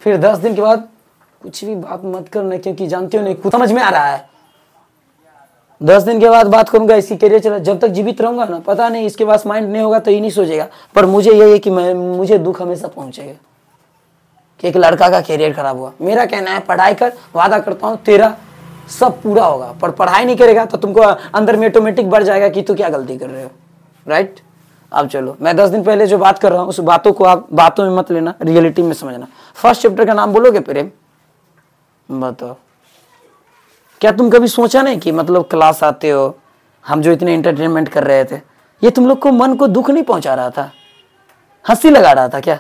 फिर 10 दिन के बाद कुछ भी बात मत करना, क्योंकि जानते हो नहीं कुछ समझ में आ रहा है। 10 दिन के बाद बात करूंगा, इसी करियर चला, जब तक जीवित रहूंगा ना पता नहीं इसके पास माइंड नहीं होगा तो ये नहीं सोचेगा, पर मुझे यही है कि मुझे दुख हमेशा पहुंचेगा कि एक लड़का का करियर खराब हुआ। मेरा कहना है पढ़ाई कर, वादा करता हूँ तेरा सब पूरा होगा, पर पढ़ाई नहीं करेगा तो तुमको अंदर में ऑटोमेटिक बढ़ जाएगा कि तू क्या गलती कर रहे हो, राइट। अब चलो, मैं 10 दिन पहले जो बात कर रहा हूँ उस बातों को आप बातों में मत लेना, रियलिटी में समझना। फर्स्ट चैप्टर का नाम बोलोगे प्रेम? बताओ, क्या तुम कभी सोचा नहीं कि मतलब क्लास आते हो, हम जो इतने एंटरटेनमेंट कर रहे थे, ये तुम लोग को मन को दुख नहीं पहुंचा रहा था, हंसी लगा रहा था क्या?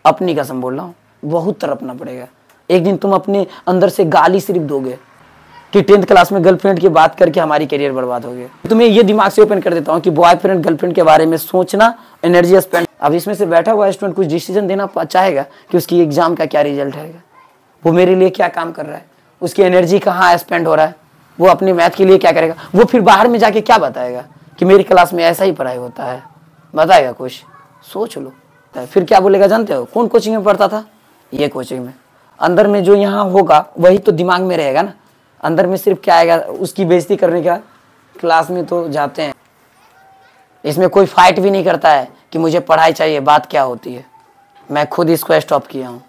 अपनी कसम बोल रहा हूँ, बहुत तड़पना पड़ेगा। एक दिन तुम अपने अंदर से गाली सिर्फ दोगे कि 10th क्लास में गर्लफ्रेंड की बात करके हमारी करियर बर्बाद हो गया। तुम्हें ये दिमाग से ओपन कर देता हूँ कि बॉयफ्रेंड गर्लफ्रेंड के बारे में सोचना, एनर्जी स्पेंड। अब इसमें से बैठा हुआ स्टूडेंट कुछ डिसीजन देना चाहेगा कि उसकी एग्जाम का क्या रिजल्ट है, वो मेरे लिए क्या काम कर रहा है, उसकी एनर्जी कहाँ स्पेंड हो रहा है, वो अपने मैथ के लिए क्या करेगा, वो फिर बाहर में जाके क्या बताएगा कि मेरी क्लास में ऐसा ही पढ़ाई होता है, बताएगा कुछ? सोच लो। फिर क्या बोलेगा जानते हो? कौन कोचिंग में पढ़ता था? ये कोचिंग में। अंदर में जो यहाँ होगा वही तो दिमाग में रहेगा ना, अंदर में सिर्फ क्या आएगा, उसकी बेइज्जती करने का। क्लास में तो जाते हैं, इसमें कोई फाइट भी नहीं करता है कि मुझे पढ़ाई चाहिए, बात क्या होती है। मैं खुद इसको स्टॉप किया हूँ,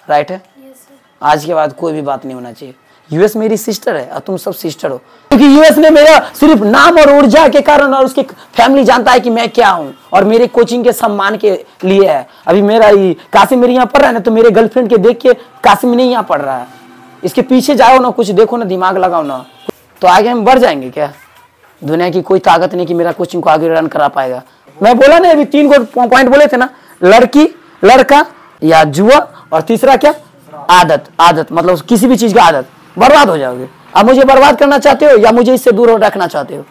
राइट है। आज के बाद कोई भी बात नहीं होना चाहिए। यूएस मेरी सिस्टर है और तुम सब सिस्टर हो, क्योंकि यूएस ने मेरा सिर्फ नाम और ऊर्जा के कारण और उसकी फैमिली जानता है कि मैं क्या हूं, और मेरे कोचिंग के सम्मान के लिए है। अभी मेरा कासिम मेरे यहाँ पढ़ रहा है ना, तो मेरे गर्लफ्रेंड के देख के कासिम नहीं यहाँ पढ़ रहा है। इसके पीछे जाओ ना, कुछ देखो ना, दिमाग लगाओ ना, तो आगे हम बढ़ जाएंगे। क्या दुनिया की कोई ताकत नहीं कि मेरा कोचिंग को आगे रन करा पाएगा। मैं बोला ना, अभी 3 पॉइंट बोले थे ना, लड़की, लड़का या जुआ, और तीसरा क्या, आदत। आदत मतलब किसी भी चीज की आदत, बर्बाद हो जाओगे। अब मुझे बर्बाद करना चाहते हो या मुझे इससे दूर रखना चाहते हो?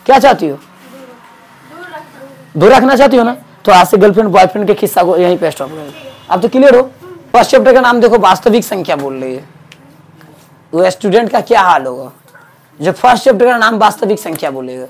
क्या चाहती हो? दूर रखना चाहती हो ना, तो आज से गर्लफ्रेंड बॉयफ्रेंड के किस्सा को यहीं पे स्टॉप करो। अब तो क्लियर हो। फर्स्ट चैप्टर का नाम देखो, वास्तविक संख्या बोल रही है। वो स्टूडेंट का क्या हाल होगा जो फर्स्ट चैप्टर का नाम वास्तविक संख्या बोलेगा?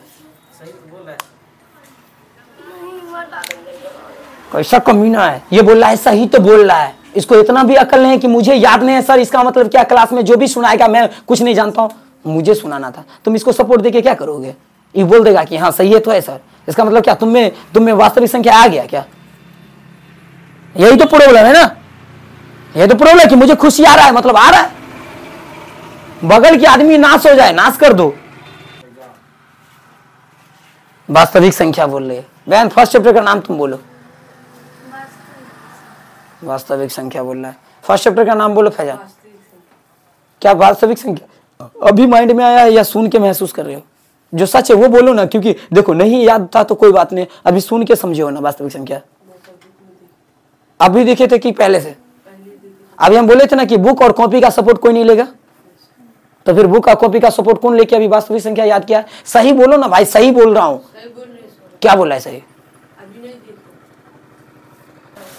कैसा कमीना है, ये बोल रहा है सही तो बोल रहा है, इसको इतना भी अकल नहीं है कि मुझे याद नहीं है सर, इसका मतलब क्या, क्लास में जो भी सुनाएगा मैं कुछ नहीं जानता हूँ, मुझे सुनाना था। तुम इसको सपोर्ट देके क्या करोगे? ये बोल देगा कि हाँ सही है तो है सर, इसका मतलब क्या, तुम में वास्तविक संख्या आ गया क्या? यही तो प्रॉब्लम है ना, यही तो प्रॉब्लम है कि मुझे खुशी आ रहा है, मतलब आ रहा है। बगल के आदमी नाश हो जाए, नाश कर दो। वास्तविक संख्या बोल रही है बहन। फर्स्ट चैप्टर का नाम तुम बोलो। वास्तविक संख्या बोल रहा है। फर्स्ट चैप्टर का नाम बोलो फैजान। क्या वास्तविक संख्या अभी माइंड में आया है या सुन के महसूस कर रहे हो? जो सच है वो बोलो ना, क्योंकि देखो नहीं याद था तो कोई बात नहीं, अभी सुन के समझे हो ना वास्तविक संख्या। अभी देखे थे कि पहले से? अभी हम बोले थे ना कि बुक और कॉपी का सपोर्ट कोई नहीं लेगा, तो फिर बुक और कॉपी का सपोर्ट कौन लेके अभी वास्तविक संख्या याद किया? सही बोलो ना भाई, सही बोल रहा हूं। क्या बोला है सही?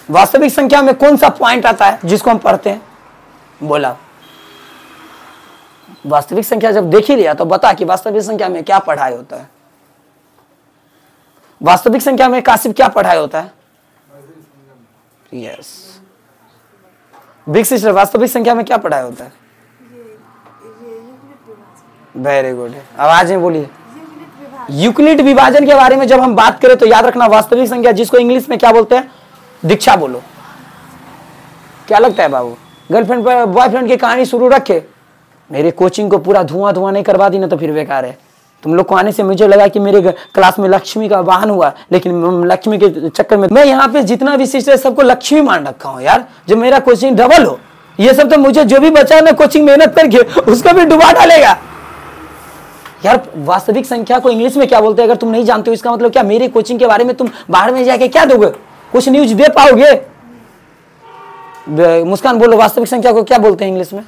वास्तविक संख्या में कौन सा पॉइंट आता है जिसको हम पढ़ते हैं? बोला वास्तविक संख्या जब देख ही लिया तो बता कि वास्तविक संख्या में क्या पढ़ाई होता है। वास्तविक संख्या में कासिफ क्या पढ़ाई होता है? यस बिग सिस्टर, वास्तविक संख्या में क्या पढ़ाई होता है? Very good. आवाज में बोलिए। यूक्लिड विभाजन के बारे में जब हम बात करें तो याद रखना, वास्तविक संख्या जिसको इंग्लिश में क्या बोलते हैं? दीक्षा बोलो। क्या लगता है बाबू? गर्लफ्रेंड पर बॉयफ्रेंड की कहानी शुरू रखे, मेरे कोचिंग को पूरा धुआं नहीं करवा दी ना तो फिर बेकार है। तुम लोग को आने से मुझे लगा कि मेरे क्लास में लक्ष्मी का वाहन हुआ, लेकिन लक्ष्मी के चक्कर में मैं यहाँ पे जितना भी सिस्टर सबको लक्ष्मी मान रखा हूँ यार, जो मेरा कोचिंग डबल हो। ये सब तो मुझे जो भी बचा ना कोचिंग मेहनत करके उसको भी डुबा डालेगा यार। वास्तविक संख्या को इंग्लिश में क्या बोलते हैं अगर तुम नहीं जानते हो? इसका मतलब क्या, मेरे कोचिंग के बारे में तुम बाहर में जाके क्या दोगे? कुछ न्यूज दे पाओगे? मुस्कान बोलो, वास्तविक संख्या को क्या बोलते हैं इंग्लिश में?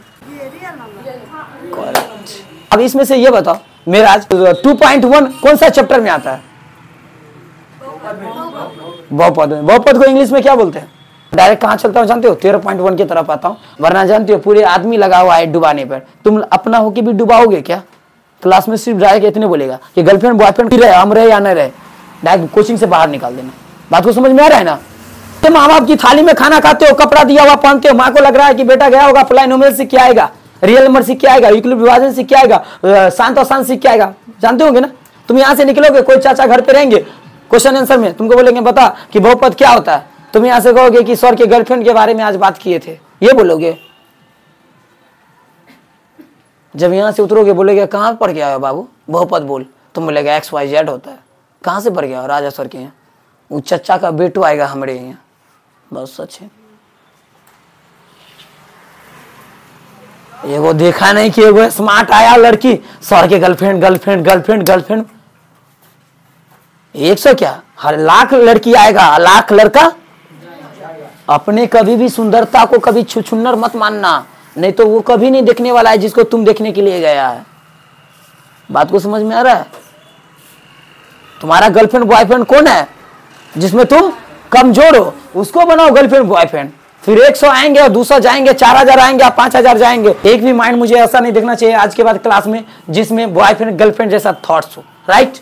अब इसमें से ये बताओ मेरा आज 2.1 कौन सा चैप्टर में आता है? बहुपद। बहुपद को इंग्लिश में क्या बोलते हैं? डायरेक्ट कहां चलता हूं जानते हो? 13.1 की तरफ आता हूं, वरना जानते हो पूरे आदमी लगा हुआ है डुबाने पर। तुम अपना होके भी डुबाओगे क्या? क्लास में सिर्फ डायरेक्ट इतने बोलेगा कि गर्लफ्रेंड बॉयफ्रेंड रहे, हम रहे या न रहे, डायरेक्ट कोचिंग से बाहर निकाल देना। बात को समझ में आ रहा है ना? माँ बाप की थाली में खाना खाते हो, कपड़ा दिया हुआ पहनते हो, माँ को लग रहा है कि बेटा गया होगा पॉलिनोमियल सीख के आएगा, रियल नंबर सीख के आएगा, यूक्लिड विभाजन सीख के आएगा, शांत और शांत सीख के आएगा। जानते होंगे ना, तुम यहाँ से निकलोगे, कोई चाचा घर पे रहेंगे, क्वेश्चन आंसर में तुमको बोलेंगे बता कि बहुपद क्या होता है, तुम यहाँ से कहोगे कि सर के गर्लफ्रेंड के बारे में आज बात किए थे, ये बोलोगे। जब यहाँ से उतरोगे बोलेगे कहाँ पढ़ गया हो बाबू, बहुपद बोल, तुम बोलेगा XYZ होता है। कहाँ से पढ़ गया हो? राजा सर के यहाँ। वो चचा का बेटो आएगा हमारे यहाँ। बहुत सच है। एगो देखा नहीं कि एगो स्मार्ट आया लड़की, सर के गर्लफ्रेंड गर्लफ्रेंड गर्लफ्रेंड गर्लफ्रेंड 100 क्या, हर लाख लड़की आएगा, लाख लड़का। अपने कभी भी सुंदरता को कभी छुछुन्नर मत मानना, नहीं तो वो कभी नहीं देखने वाला है जिसको तुम देखने के लिए गया है। बात को समझ में आ रहा है? तुम्हारा गर्लफ्रेंड बॉयफ्रेंड कौन है जिसमें तुम कमजोर हो, उसको बनाओ गर्लफ्रेंड बॉयफ्रेंड। फिर 100 आएंगे और 200 जाएंगे, 4000 आएंगे और 5000 जाएंगे। एक भी माइंड मुझे ऐसा नहीं देखना चाहिए आज के बाद क्लास में जिसमें बॉयफ्रेंड गर्लफ्रेंड जैसा थॉट्स हो। राइट?